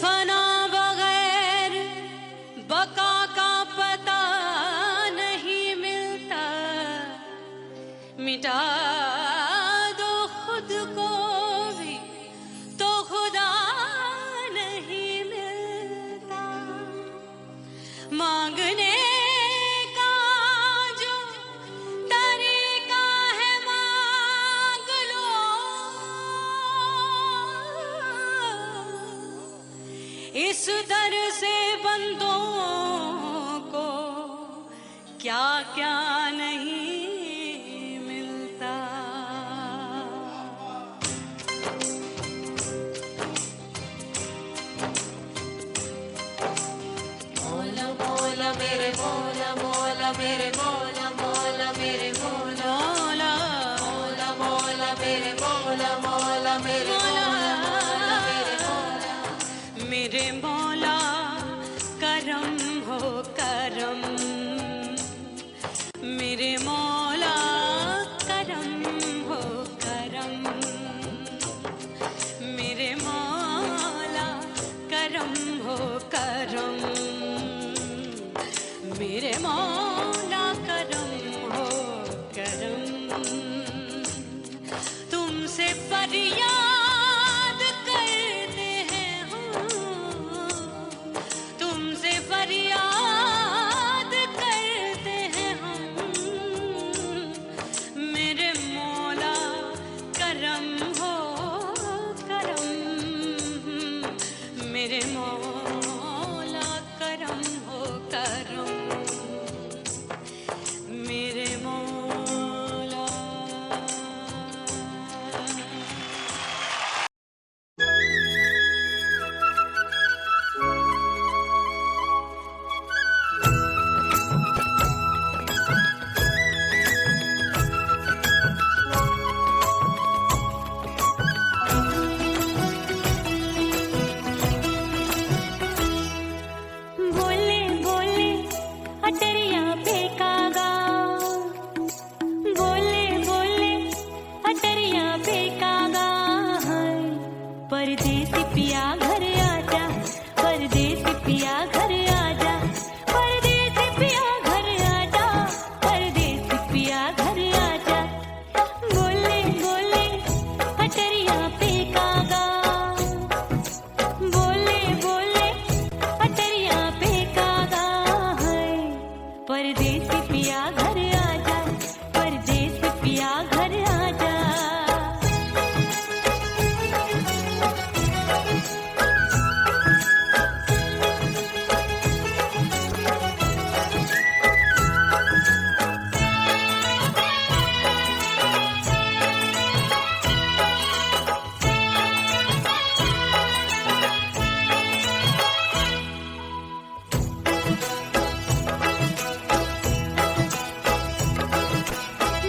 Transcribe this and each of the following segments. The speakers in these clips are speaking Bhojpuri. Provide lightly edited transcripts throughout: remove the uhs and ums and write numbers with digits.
फना बगैर बका का पता नहीं मिलता, मिटा दो खुद को भी तो खुदा नहीं मिलता। मांगने का जो तरीका है मांग लो, इस दर से बंदों को क्या क्या नहीं मिलता। मौला मौला मेरे मौला मौला मेरे मौला मौला मेरे मौला मौला मौला मेरे मौला मौला मेरे मौला मेरे मौला मेरे मौला करम हो करम, मेरे मौला करम हो करम, मेरे मौला करम हो करम, मेरे मौला करम हो करम। तुमसे फरियाद करते हैं हम, तुमसे फरियाद करते हैं हम, मेरे मौला करम हो करम, मेरे मौला करम हो करम, मेरे मौला। बोले बोले अटरिया पे कागा, बोले बोले अटरिया पे कागा, परदेसी पिया घर आजा, परदेसी पिया घर आजा, परदेसी पिया घर आजा, परदेसी पिया घर आजा। बोले बोले अटरिया पे कागा, बोले बोले अटरिया पे कागा, परदेसी पिया घर आजा, परदेसी पिया घर आजा।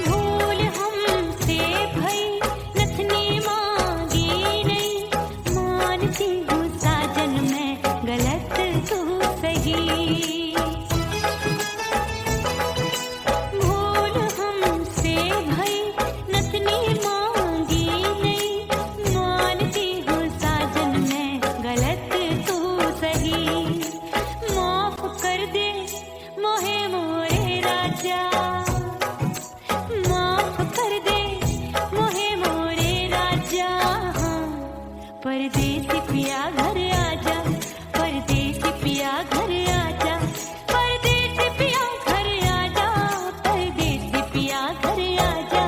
भूल हमसे भई नथनी मांगी नहीं, मानती हूँ साजन मैं गलत तू सही। भूल हमसे भई नथनी मांगी नहीं, मानती हूँ साजन मैं गलत तू सही। माफ कर दे मोहे मोरे राजा, माफ कर दे मोहे मोरे राजा, परदेसी पिया घर आजा, परदेसी पिया घर आजा, परदेसी पिया घर आजा, परदेसी पिया घर आजा।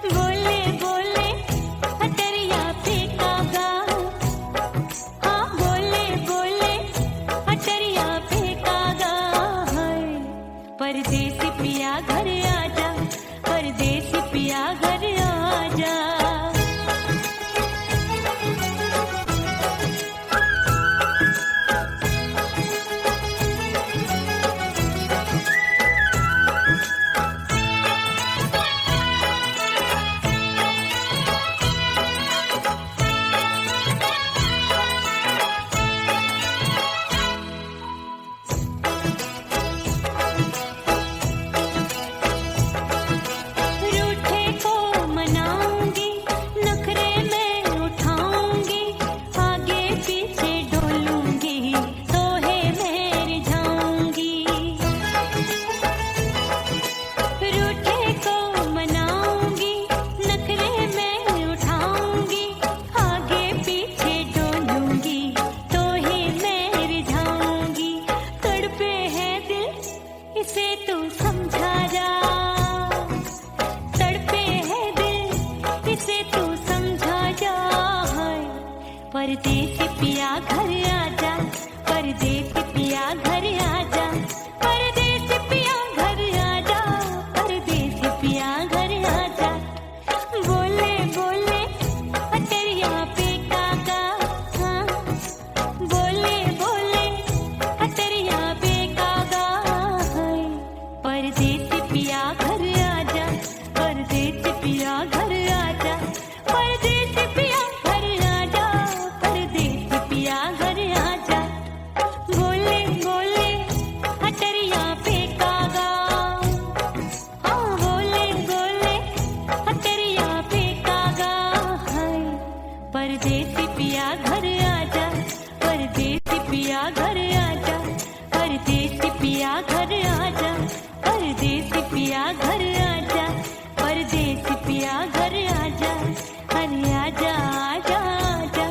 बोले बोले अटरिया पे कागा, हाँ बोले बोले अटरिया पे कागा, परदेसी पिया घर आजा, परदेसी पिया घर आजा। पिया घर आजा, परदेसी पिया घर आजा, परदेसी पिया घर आजा, परदेसी पिया घर आजा। बोले बोले अटरिया पे कागा, हाँ बोले बोले अटरिया पे कागा, हाय परदेसी पिया घर आजा, परदेसी पिया घर आजा, परदेसी पिया घर आजा, परदेसी पिया घर आजा। बोले बोले अटरिया पे कागा, हाँ बोले बोले अटरिया पे कागा, हाय परदेसी पिया घर आजा, परदेसी पिया घर आजा, परदेसी पिया घर आजा, परदेसी पिया घर आजा, परदेसी पिया घर आजा, अरे आजा आजा आजा,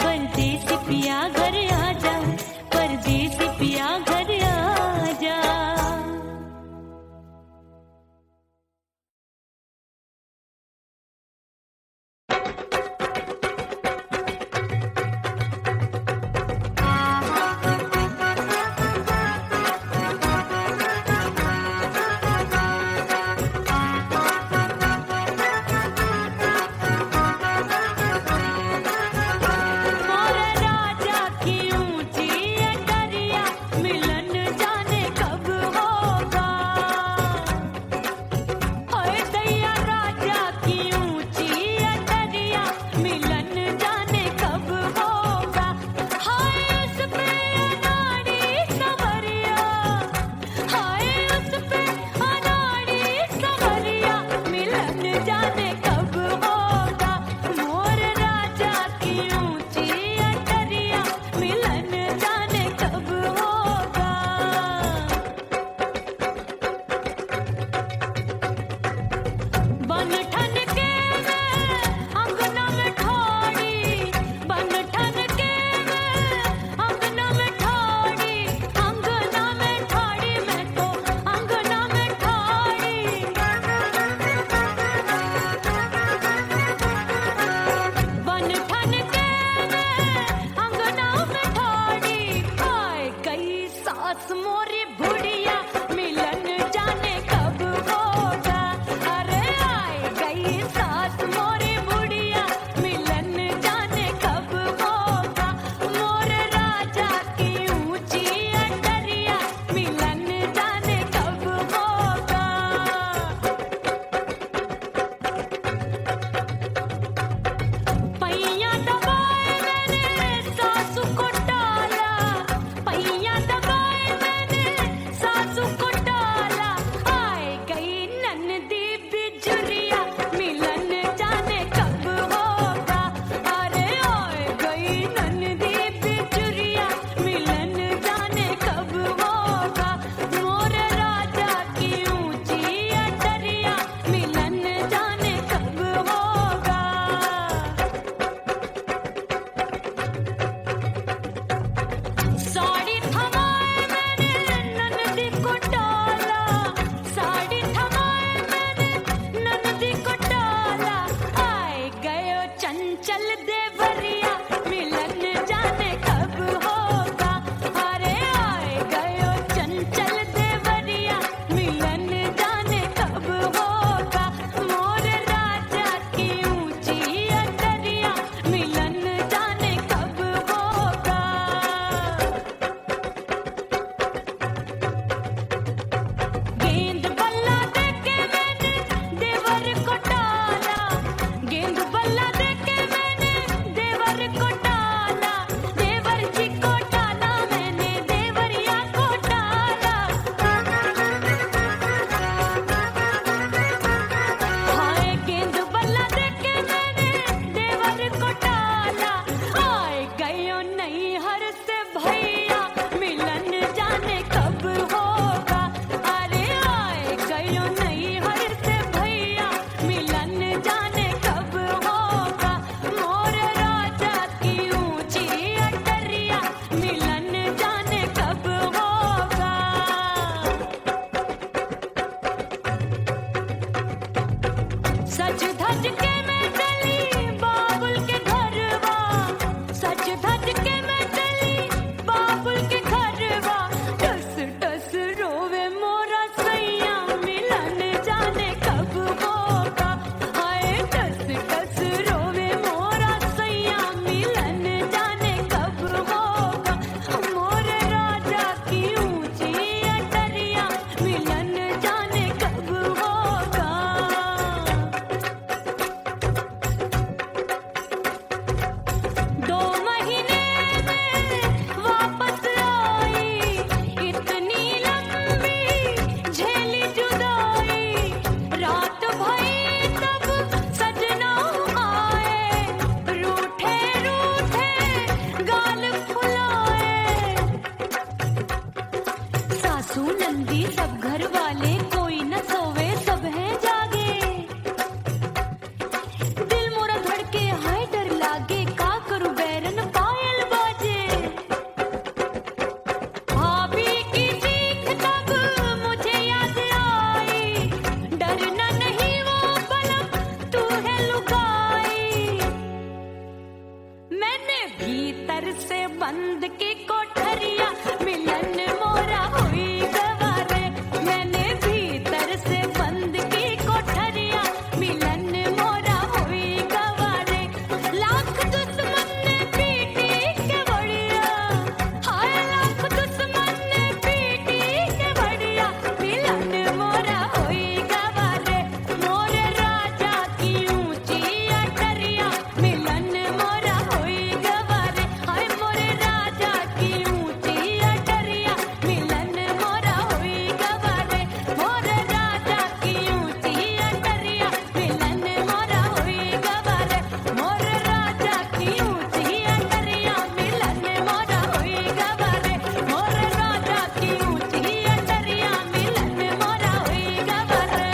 परदेसी पिया घर आजा, परदेसी पिया घर आजा। और राजा की ऊंची अटरिया मिलन बंद की कोठरिया मिलन मोरा हुई गवारे मैंने भीतर से बंद की कोठरिया मिलन मोरा हुई गवारे लाख दुश्मन ने पीटी के बढ़िया हाय लाख दुश्मन ने पीटी के बढ़िया मिलन मोरा हुई गवारे मोरे राजा की ऊंची अटरिया मिलन मोरा हुई गवारे हाय मोरे राजा की ऊंची अटरिया मिलन मोरा हुई गवारे मोरे राजा की ऊंची अटरिया मिलन मोरा हुई गवारे मोरे राजा की ऊंची अटरिया मिलन मोरा हुई गवारे मोरे राजा की ऊंची अटरिया मिलन मोरा हुई गवारे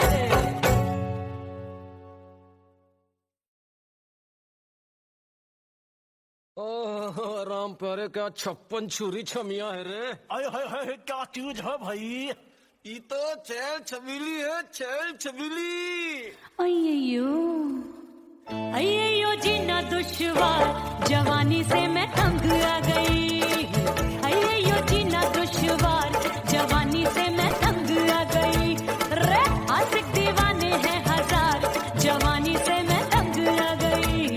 ओह राम प्यारे क्या 56 छुरी छमिया है रे। आय हाय हाय क्या चीज है भाई। ये तो चैल छबीली है, चैल छबीली। अय्यो जीना दुश्वार जवानी से मैं तंग आ गई अय्यो जीना दुश्वार जवानी से मैं तंग आ गई रे आशिक दीवाने हैं हजार जवानी से मैं तंग आ गई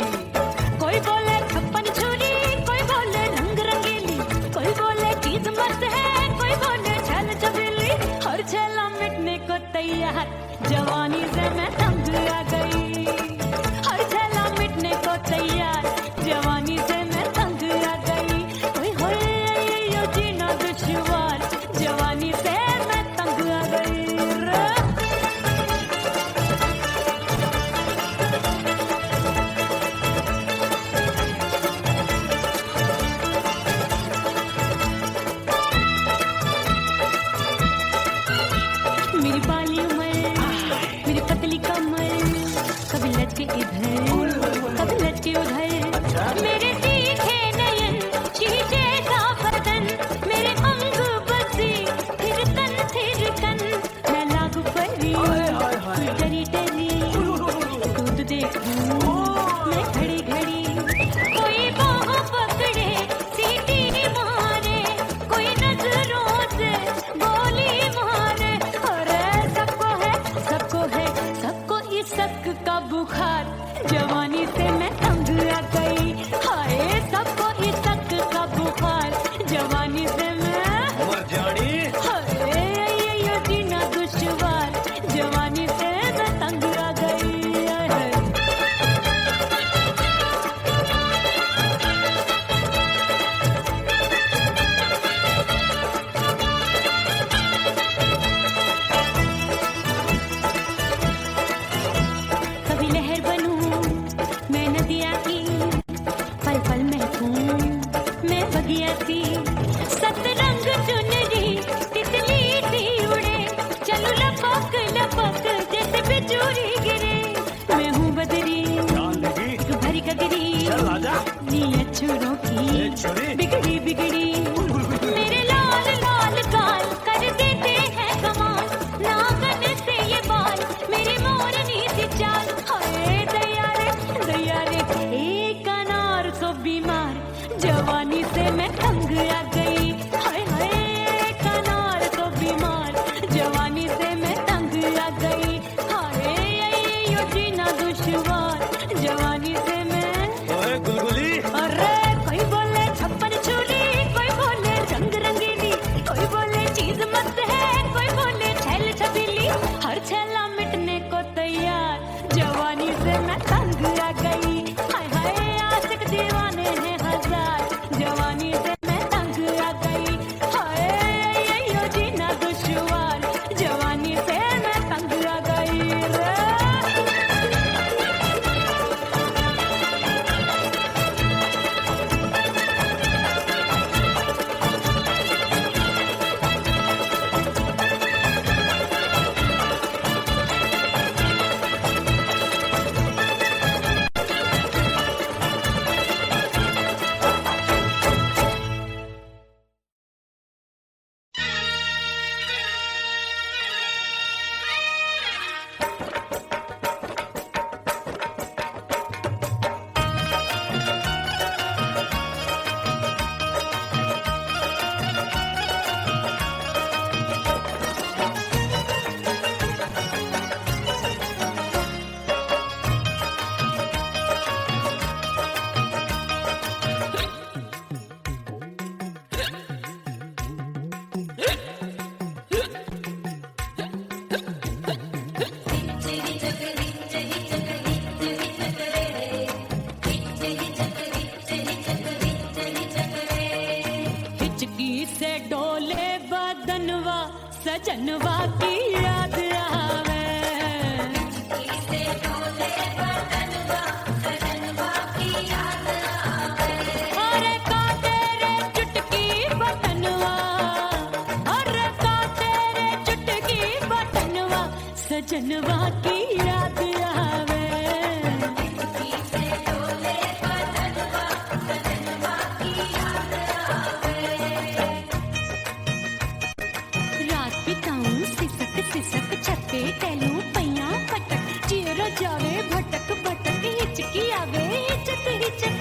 कोई बोले 56 छुरी कोई बोले रंग रंगीली कोई बोले चीज मस्त है कोई बोले छल छबीली हर छेला मिटने को तैयार जवानी से मैं तंग आ गई हर छेला मिटने को तैयार जवानी से मैं तंग आ गई ओए होए यो जीना दुश्वार जवानी से मैं तंग आ गई रे। मेरी बाली उमर मेरी पतली कमर कभी लटके इधर कभी लटके उधर मेरे तीखे नयन शीशे सा बदन मेरे अंग बसी फिर कन मैं लागू परी डरी डरी दूध देखूं मैं घड़ी घड़ी कोई बाह पकड़े सीटी मारे कोई नजरों से गोली मारे अरे सबको इस शक का बुखार जवानी से मैं तंग आ गई हाय सबको इस शक का बुखार जवानी से मैं मर जानी हाय ये जीना दुश्वार जवानी से मैं तंग आ गई हाय। कभी लहर बनूं मैं नदिया की पल पल महकूं मैं बगिया सी सतरंग चुनरी तितली सी उड़े चलो लपक लपक जैसे बिजली गिरे मैं हूँ बदरी जान लगी तू भरी गगरी चल आजा नी अछूरों ए की छुरी बिगड़ी बिगड़ी मेरे लाल लाल गाल कर देते हैं कमाल नागन से ये बाल मेरी मोरनी सी चाल हाय दया रे एक अनार को बीमार जवानी से मैं तंग आ गई हाय हाय एक अनार को बीमार जवानी से मैं तंग आ गई हाय यो जीना दुश्वार जवानी से मैं ओए गुलगुली अरे कोई बोले 56 छुरी कोई बोले रंग रंगीली कोई बोले चीज मस्त है कोई बोले छैल छबीली हर छेला मिटने को तैयार जवानी से मैं तंग आ गई हाय हाय आशिक दीवाने हैं हजार जवानी से मैं तंग आ गई हाय यो जीना दुश्वार जवानी से मैं तंग आ गई रे। से डोले बदनवा सजनवा की याद आवे। हिचकी से डोले बदनवा सजनवा की याद आवे। अरे का तेरे चुटकी बटनवा, अरे का तेरे चुटकी बटनवा सजनवा की याद आवे। हिचकी से डोले बदनवा सजनवा की याद आवे। रात बिताऊं सिसक सिसक छते टैलू पैया पटक चेर जावे भटक भटक हिचकी आवे हिचक हिचक।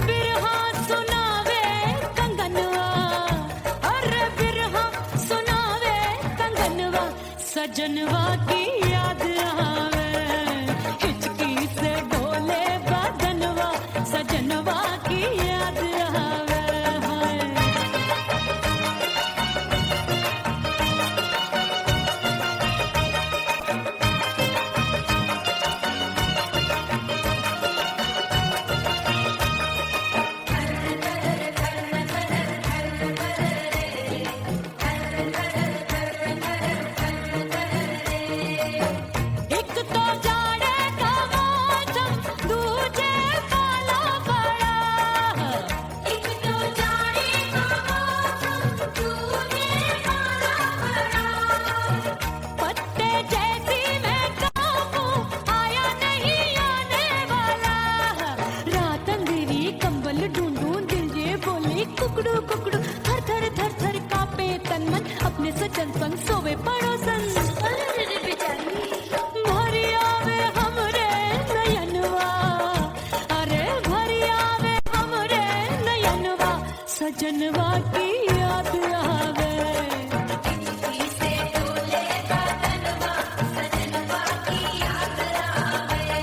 बिरहा सुनावे कंगनवा, अरे बिरहा सुनावे कंगनवा सजनवा की याद आवे। हिचकी से डोले बदनवा सजनवा की याद आवे। हाय एक तो जाड़े का मौसम दूजे काला पड़ा। एक तो जाड़े का मौसम दूजे काला पड़ा। पत्ते जैसी मैं कांपू आया नहीं आने वाला। रात अंधेरी कंबल ढूंढूं दिल ये बोले कुकड़ू कुकड़ू। थर थर थर थर कांपे तन मन अपने सजन संग सोवे पड़ोसन। भरी आवे हमरे नयनवा, अरे भरी आवे हमरे नयनवा सजनवा की याद आवे। हिचकी से डोले बदनवा सजनवा की याद आवे।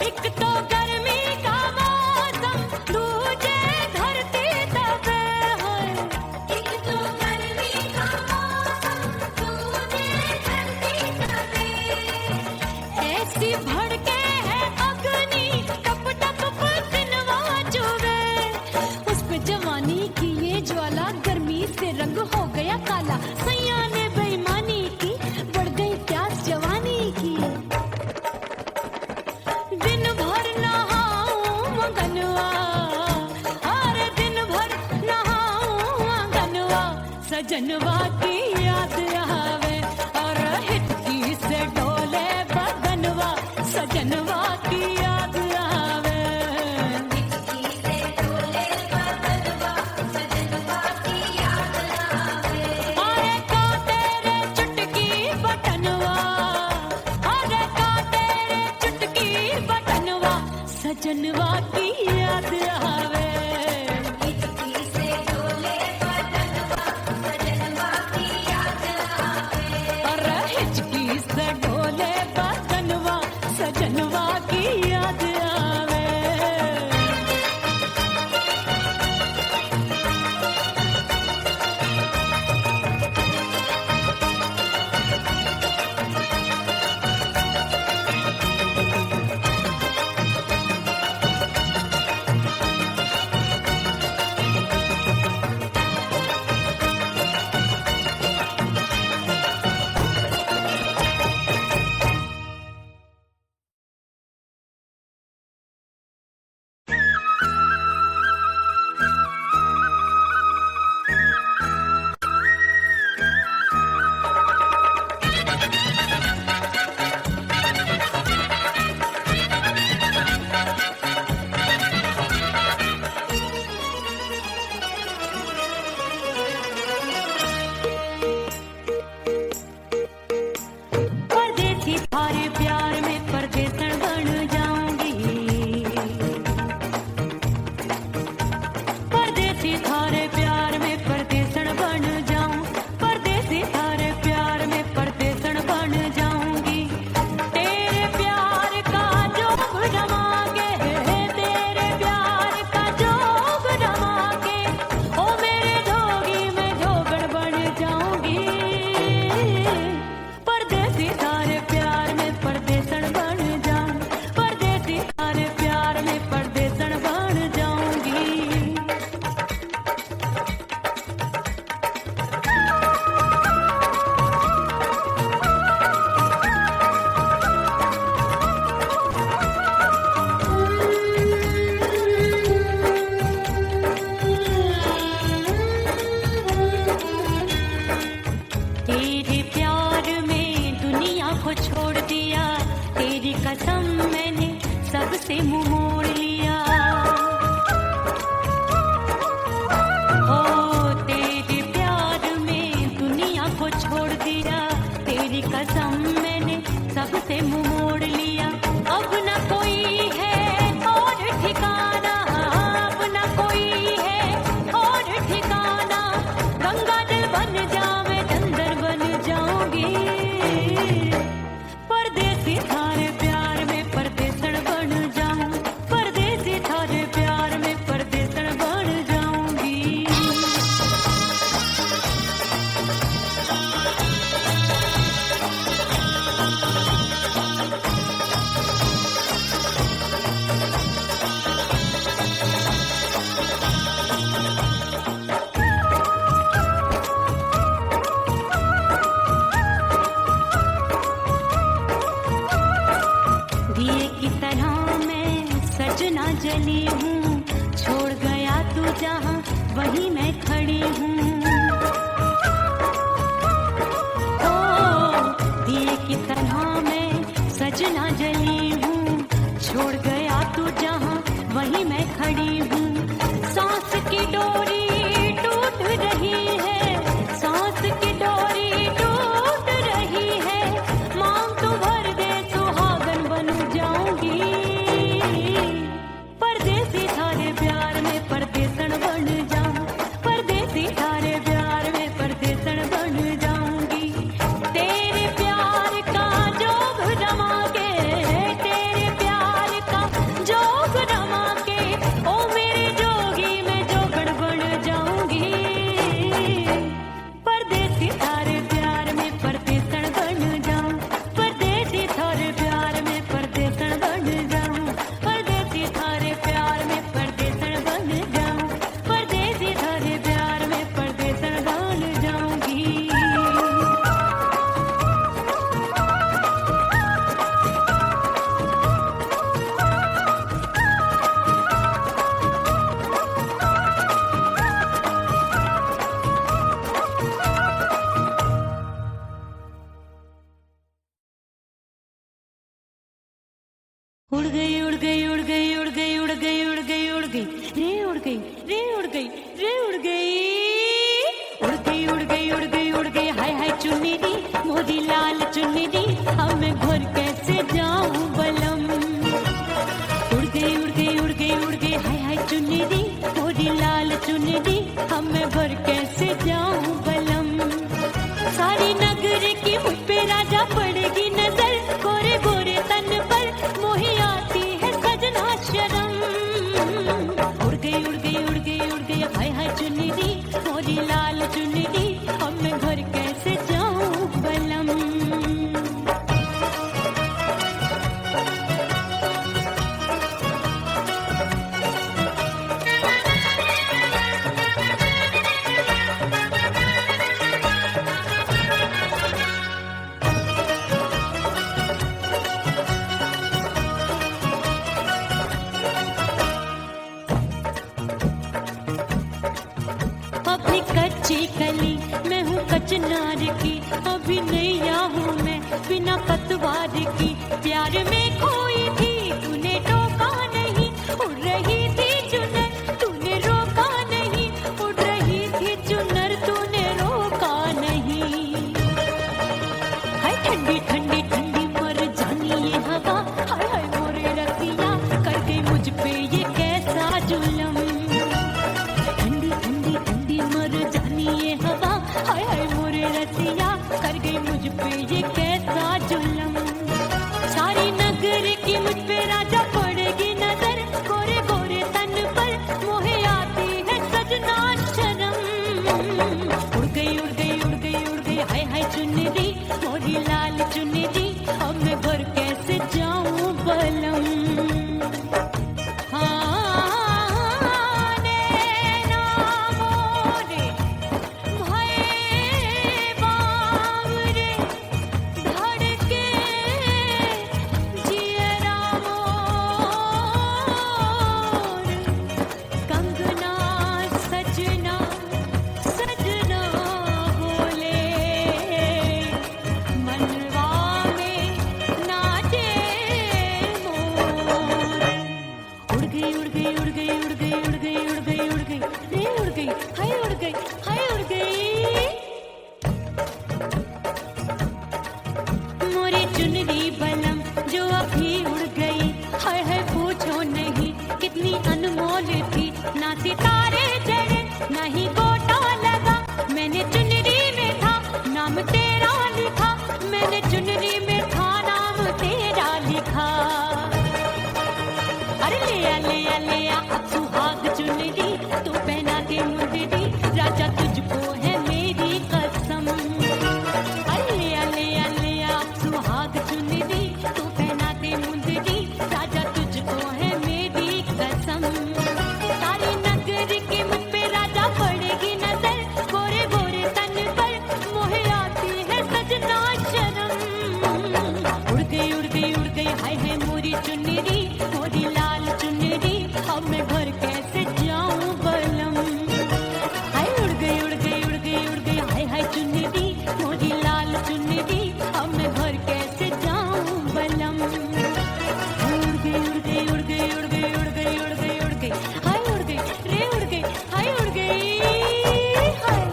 एक तो गर्मी का मौसम दूजे धरती तपे है। एक तो गर्मी का मौसम दूजे धरती तपे। ऐसी भड़के है अग्नि टप टप पसीनवा चुभे। उस पे जवानी की ये ज्वाला गर्मी से रंग हो गया काला। सैया ने बेईमानी की बढ़ गई प्यास जवानी की। दिन भर नहाऊं मगनवा, अरे दिन भर नहाऊं मगनवा सजनवा की याद आवे। और हिचकी से डोले बदनवा सजनवा की याद आवे। हिचकी से डोले बदनवा सजनवा की याद आवे। अरे का तेरे चुटकी बटनवा, अरे का तेरे चुटकी बटनवा सजनवा की याद आवे। हिचकी से डोले बदनवा सजनवा की याद आवे। अरे हिचकी से डोले बदनवा सजनवा की याद आवे। को छोड़ दिया, तेरी कसम मैंने सबसे मुंह मोड़ लिया। हो तेरे प्यार में दुनिया को छोड़ दिया, तेरी कसम मैंने सबसे मुंह मोड़ लिया। अब न कोई है और ठिकाना, अब न कोई है और ठिकाना। गंगा जल बन जावे चंदर बन जाऊंगी, परदेसी थारे प्यार में परदेसण बन जाऊं, परदेसी थारे प्यार में परदेसण बन जाऊंगी। दिए की तरह मैं सजना जली हूँ, छोड़ गया तू जहाँ वहीं मैं खड़ी हूँ। ओ दिए की तरह मैं सजना जली हूँ, छोड़ गया तू जहाँ वहीं मैं खड़ी हूँ। सांस की डोरी टूट रही है, सांस की डोरी टूट रही है। मांग तू भर दे सुहागन बन जाऊंगी, परदेसी थारे प्यार में परदेसण बन जाऊं, परदेसी थारे प्यार में परदेसण बन जाऊंगी। तेरे प्यार का जोग रमा के, तेरे प्यार का जोग रमा के, ओ मेरे जोगी मैं जोगण बन जाऊंगी, परदेसी थारे प्यार में परदेसण बन जाऊं, परदेसी थारे प्यार में परदेसण बन जाऊं, परदेसी थारे प्यार में परदेसण बन जाऊं, परदेसी थारे प्यार में परदेसण बन जाऊंगी। उड़ गई उड़ गई उड़ गई उड़ गई उड़ गई उड़ गई उड़ गई रे उड़ गई रे उड़ गई रे उड़ गई उड़ गई उड़ गई उड़ गई उड़ गई। हाय हाय चुन्नी दी मोदी लाल चुन्नी दी, अब मैं घर कैसे जाऊं बलम। उड़ गई उड़ गई उड़ गई उड़ गई हाय हाय चुन्नी दी मोदी लाल चुन्नी दी, अब मैं घर कैसे जाऊं बलम। सारी नगर की मुझ पे राजा पड़ेगी नजर, गोरे गोरे तन पर मोही आती है सजना शर्म। उड़ गई उड़ गई उड़ गई उड़ गई हाय हाय चुन्नी दी मोरी लाल चुन्नी दी, अब मैं घर कैसे जाऊं बलम। अपनी कच्ची कली मैं हूँ कचनार की, अभी नैया हूँ मैं बिना पतवार की। प्यार में खोई थी तूने टोका नहीं, उड़ रही थी चुनर तूने रोका नहीं, उड़ रही थी चुनर तूने रोका नहीं। हाय ठंडी ठंडी ठंडी मर जानी ये हवा, हाय हाय मोरे रतिया कर गई मुझ पे ये कैसा जुलम। ठंडी ठंडी ठंडी मर जानी ये हवा, हाय हाय मोरे रतिया कर गई मुझ पे ये कैसा जुलम। सारी नगर उड़ गई उड़ गई उड़ गई हाय हाय मोरी चुनरी, मोरी लाल चुनरी, अब मैं घर कैसे जाऊं बलम। हाय उड़ गई उड़ गई उड़ गई उड़ गई हाय हाय चुनरी, मोरी लाल चुनरी, अब मैं घर कैसे जाऊं बलम। उड़ गई उड़ गई उड़ गई उड़ गई उड़ गई उड़ गई उड़ गई हाय उड़ गई रे उड़ गई हाय उड़ गई हाय।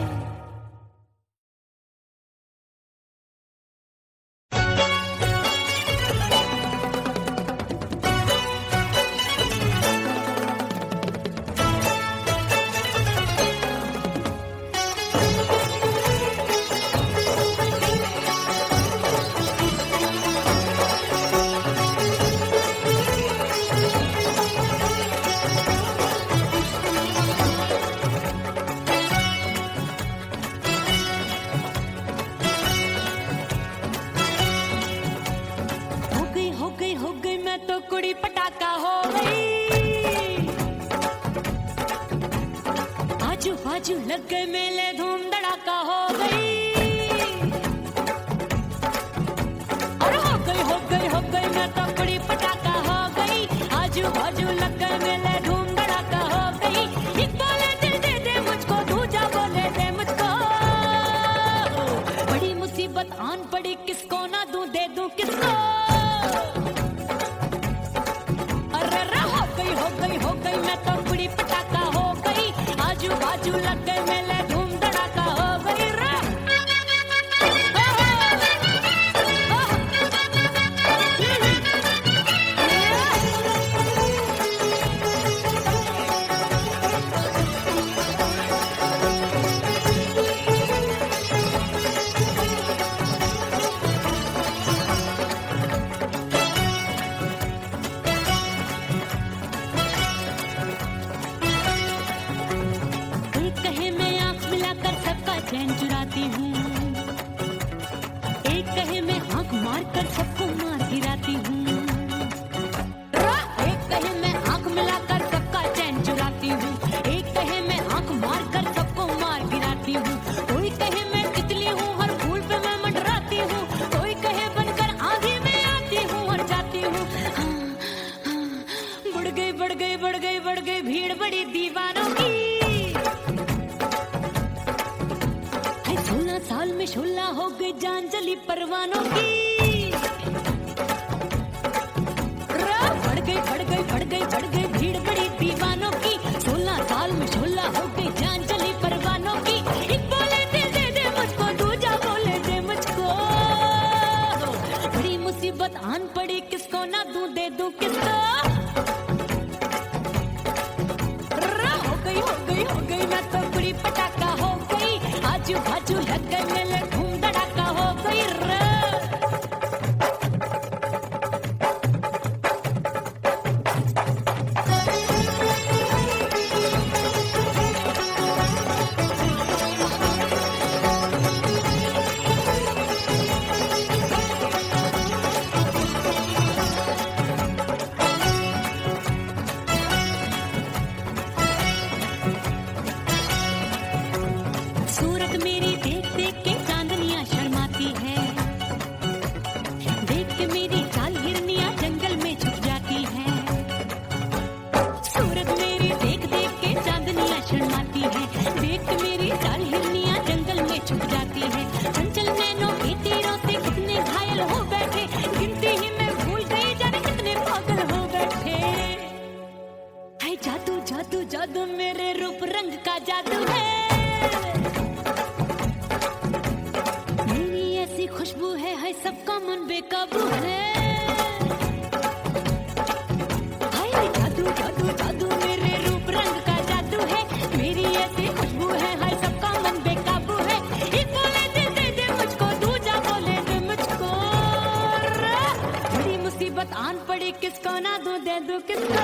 हो गई मैं तो कुड़ी पटाखा हो गई। आजू बाजू लग गए मेले धूम धड़ाका हो गई। और हो गई मैं तो कुड़ी पटाखा हो गई। आजू बाजू लग गए मेले धूम धड़ाका हो गई। एक बोले दिल दे दे मुझको, दूजा बोले दे मुझको। बड़ी मुसीबत आन पड़ी, किसको ना दूं दे दूं किसको। हो गई मैं तो कुड़ी पटाखा हो गई। आजू बाजू लग गए मेले धूम धड़ाका हो गई रे। चैन चुराती हूँ, एक कहे मैं आंख मारकर सबको मार गिराती हूँ। एक कहे मैं आंख मिलाकर सबका चैन चुराती हूँ, एक कहे मैं आंख मारकर सबको मार गिराती हूँ। कोई कहे मैं तितली हूँ, हर फूल पे मैं मंडराती हूँ। कोई कहे बनकर आंधी में आती हूँ और जाती हूँ। बढ़ गई बढ़ गई बढ़ गई बढ़ गई भीड़ बड़ी दीवानों की। 16 साल में शोला हो गई जान जली परवानों की। बढ़ गई बढ़ गई बढ़ गई बढ़ गई भीड़ बड़ी दीवानों की। 16 साल में शोला हो गई जान जली परवानों की। एक बोले दिल दे दे मुझको, दूजा बोले दे मुझको। बड़ी मुसीबत आन पड़ी, किसको ना दूं दे दूं किसको। हो गई मैं तो कुड़ी पटाखा हो गई। आजू बाजू लग गए मेले धूम धड़ाका हो गई रे। सूरत मेरी देख देख के चांदनियां शर्माती है। देख के मेरी चाल हिरनियां जंगल में छुप जाती है। सूरत मेरी देख देख के चांदनियां शर्माती है। देख के मेरी चाल हिरनियां जंगल में छुप जाती है। चंचल नैनों के तीरों से कितने घायल हो बैठे, गिनती ही मैं भूल गई जाने कितने पागल हो बैठे। हाय जादू जादू जादू मेरे रूप रंग का जादू है। खुशबू है सबका मन बेकाबू है। हाय जादू जादू जादू मेरे रूप रंग का जादू है। मेरी ऐसी खुशबू है सबका मन बेकाबू है। एक बोले दे दे मुझको, दूजा बोले दे मुझको। बड़ी मुसीबत आन पड़ी, किसको ना दूं दे दूं किसको।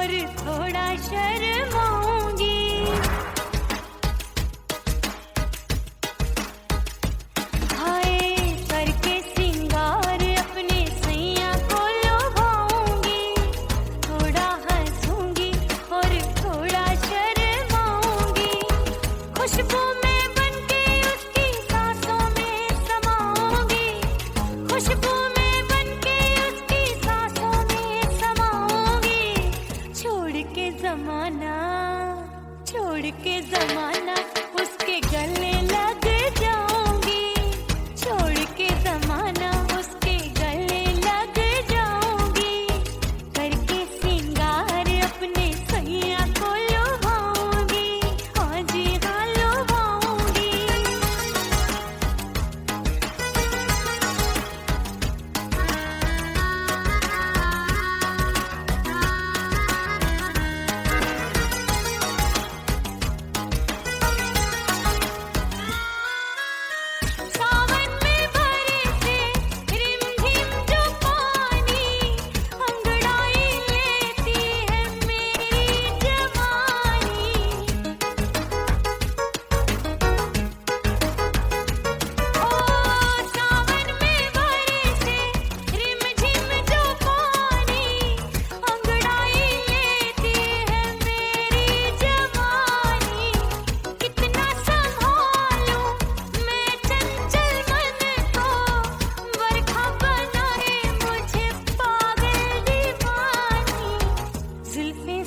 और थोड़ा शर्माऊंगी। हाय करके सिंगार अपने सैया को लुभाऊंगी। थोड़ा हंसूंगी और थोड़ा शर्माऊंगी। खुशबू में बनके उसकी सांसों में समाऊंगी। खुशबू में बनके उसकी सांसों में समाऊंगी। छोड़ के जमाना उसके गले लग जाऊंगी। छोड़ के जमाना उसके गले लग जाऊंगी। करके सिंगार अपने सैया को लुभाऊंगी। हाँ जी हाँ लुभाऊंगी। सावन में बरसे रिमझिम जो पानी अंगड़ाई लेती है मेरी जवानी। ओ सावन में बरसे रिमझिम जो पानी अंगड़ाई लेती है मेरी जवानी। कितना संभालूं मैं चंचल मन को, बरखा बनाए मुझे पागल दीवानी। जुल्फे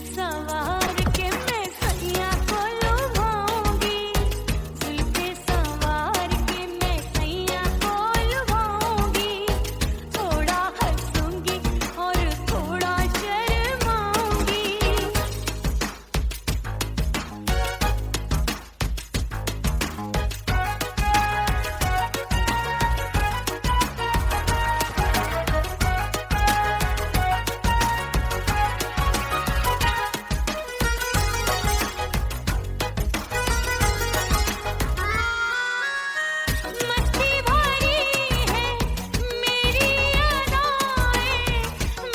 सवार के मैं सैया को लुभाऊंगी। जुल्फे सवार के मैं सैया को लुभाऊंगी। थोड़ा हंसूंगी और थोड़ा शर्माऊंगी। मस्ती भरी है मेरी अदाएं,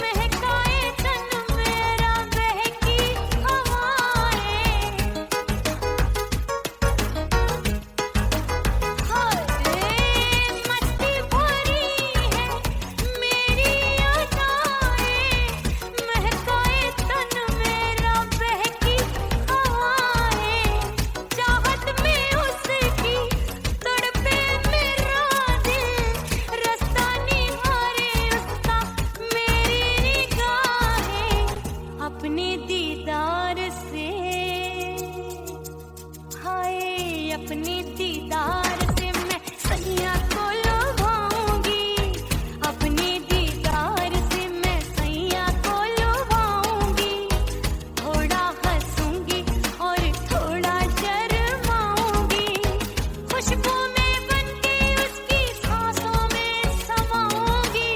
महकाए तन मेरा बहकी हवाएं। हाय मस्ती भरी है मेरी अदाएं, महकाए तन मेरा बहकी हवाएं। चाहत में उसकी तड़पे मेरा दिल, रास्ता निहारे उसका मेरी निगाहें। अपने दीदार से हाय अपने दीदार से मैं सैया को लुभाऊंगी। अपने दीदार से मैं सैया को लुभाऊंगी। थोड़ा हंसूंगी और थोड़ा शर्माऊंगी। खुशबू में बनके उसकी सांसों में समाऊंगी।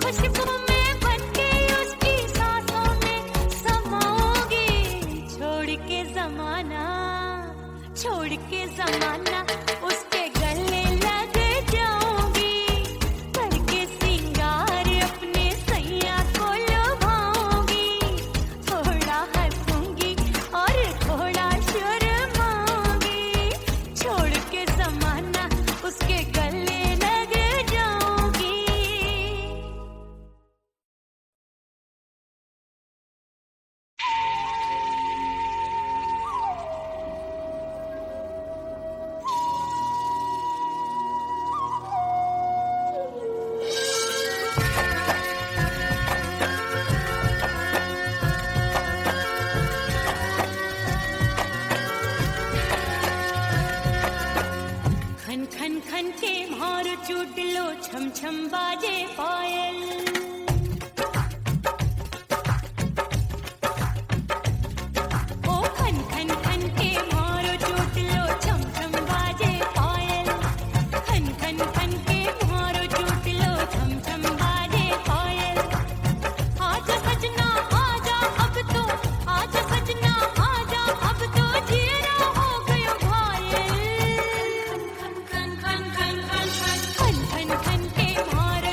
खुशबू में बनके उसकी सांसों में समाऊंगी। छोड़ के जमाना उसके गले लग जाऊंगी। करके सिंगार अपने सैया को लुभाऊंगी। थोड़ा हंसूंगी और थोड़ा शर्माऊंगी। छोड़ के जमाना उसके गले लग जाऊंगी। खन खन खन के भार चूट लो, छम छम बाजे पायल। ओ खन खन खन के भार चूट लो, छम छम बाजे पायल। खन खन खन के भार चूट लो, छम छम बाजे पायल। आजा सजना आजा अब तो, आजा सजना आजा अब तो, जीना हो गयो घायल। खन खन खन खन खन खन खन खन के मार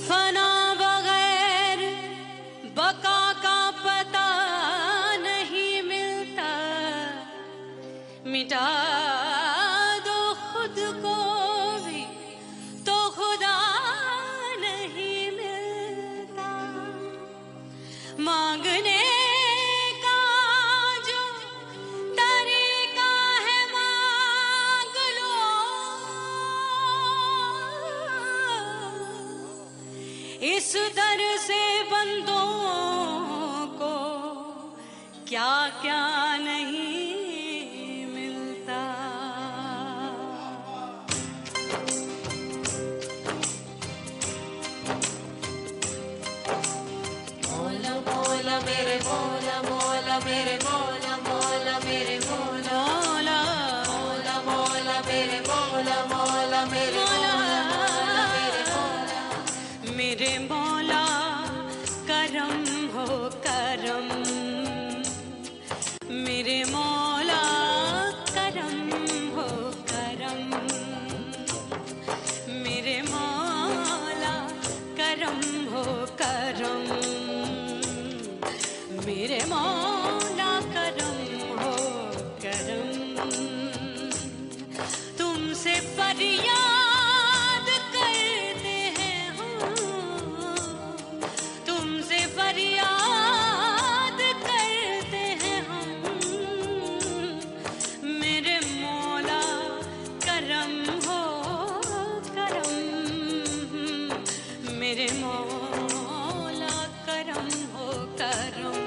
फना बगैर बका का पता नहीं मिलता, मिटा दो खुद को भी तो खुदा नहीं मिलता। मांगने का जो तरीका है मांग लो, इस दर से बंदों को क्या क्या नहीं मिलता। मौला मौला मेरे मौला मौला मेरे मौला मौला मेरे मौला मौला मौला मेरे मौला मौला मेरे मौला मेरे मौला मेरे मौला करम हो करम, मेरे मौला करम हो करम, मेरे मौला करम हो करम, मेरे मौला करम हो करम। तुमसे फरियाद करते हैं हम, तुमसे फरियाद करते हैं हम, मेरे मौला करम हो करम, मेरे मौला करम हो करम।